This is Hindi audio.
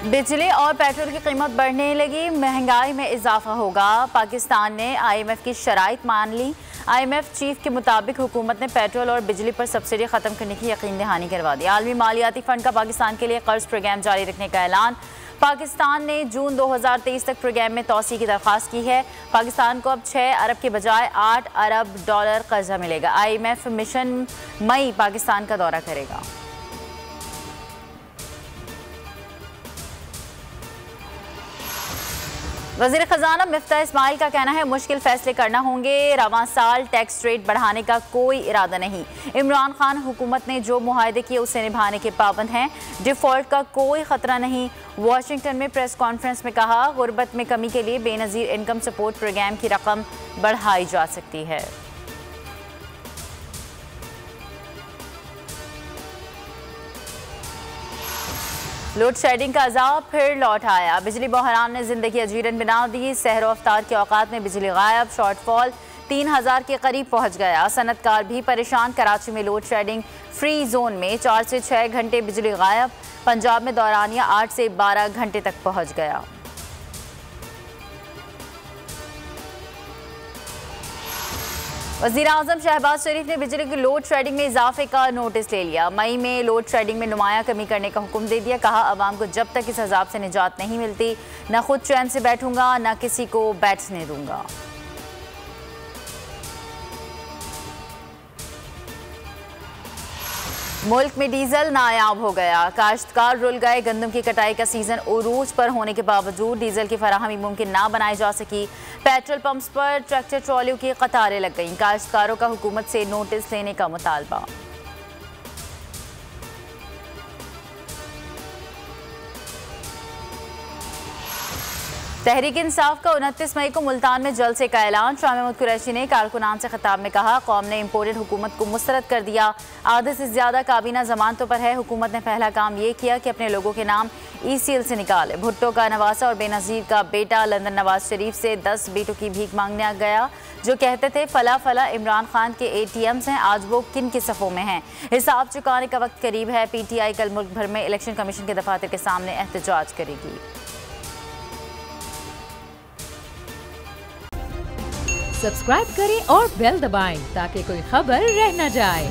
बिजली और पेट्रोल की कीमत बढ़ने लगी, महंगाई में इजाफा होगा। पाकिस्तान ने IMF की शराइत मान ली। IMF चीफ के मुताबिक हुकूमत ने पेट्रोल और बिजली पर सब्सिडी खत्म करने की यकीन दहानी करवा दी। आलमी मालियाती फंड का पाकिस्तान के लिए कर्ज प्रोग्राम जारी रखने का ऐलान। पाकिस्तान ने जून 2023 तक प्रोग्राम में तोसी की दरख्वास्त की है। पाकिस्तान को अब 6 अरब के बजाय $8 अरब कर्जा मिलेगा। IMF मिशन मई पाकिस्तान का दौरा करेगा। वज़ीर ख़ज़ाना मिफ्ता इस्माइल का कहना है मुश्किल फैसले करना होंगे, रवां साल टैक्स रेट बढ़ाने का कोई इरादा नहीं। इमरान खान हुकूमत ने जो मुआहदे किए उसे निभाने के पाबंद हैं, डिफ़ॉल्ट का कोई ख़तरा नहीं। वाशिंगटन में प्रेस कॉन्फ्रेंस में कहा, गुर्बत में कमी के लिए बेनज़ीर इनकम सपोर्ट प्रोग्राम की रकम बढ़ाई जा सकती है। लोड शेडिंग का अजाब फिर लौट आया। बिजली बहरान ने जिंदगी अजीरन बना दी। सहर अफ्तार के औकात में बिजली गायब, शॉर्टफॉल 3000 के करीब पहुंच गया। सनतकार भी परेशान। कराची में लोड शेडिंग फ्री जोन में 4 से 6 घंटे बिजली गायब। पंजाब में दौरानिया 8 से 12 घंटे तक पहुंच गया। वज़ीर आज़म शहबाज शरीफ ने बिजली की लोड शेडिंग में इजाफे का नोटिस ले लिया। मई में लोड शेडिंग में नुमाया कमी करने का हुक्म दे दिया। कहा, अवाम को जब तक इस अजाब से निजात नहीं मिलती न खुद चैन से बैठूंगा न किसी को बैठने दूंगा। मुल्क में डीजल नायाब हो गया। काश्तकार रुल गए। गंदम की कटाई का सीजन उरूज पर होने के बावजूद डीजल की फराहमी मुमकिन ना बनाई जा सकी। पेट्रोल पंप्स पर ट्रैक्टर ट्रॉलियों की कतारें लग गईं। काश्तकारों का हुकूमत से नोटिस लेने का मुतालबा। तहरीक इंसाफ का 29 मई को मुल्तान में जलसे का ऐलान। शाह महमूद कुरैशी ने कारकुनान से खिताब में कहा, कौम ने इम्पोर्टेड हुकूमत को मुस्तरद कर दिया। आधे से ज्यादा काबीना जमानतों पर है। हुकूमत ने पहला काम ये किया कि अपने लोगों के नाम ECL से निकाले। भुट्टो का नवासा और बेनज़ीर का बेटा लंदन नवाज शरीफ से 10 बेटों की भीख मांगने गया, जो कहते थे फला फला इमरान खान के ATMs हैं। आज वो किन की सफ़ों में हैं? हिसाब चुकाने का वक्त करीब है। PTI कल मुल्क भर में इलेक्शन कमीशन के दफातर के सामने एहतजाज करेगी। सब्सक्राइब करें और बेल दबाएं ताकि कोई खबर रह न जाए।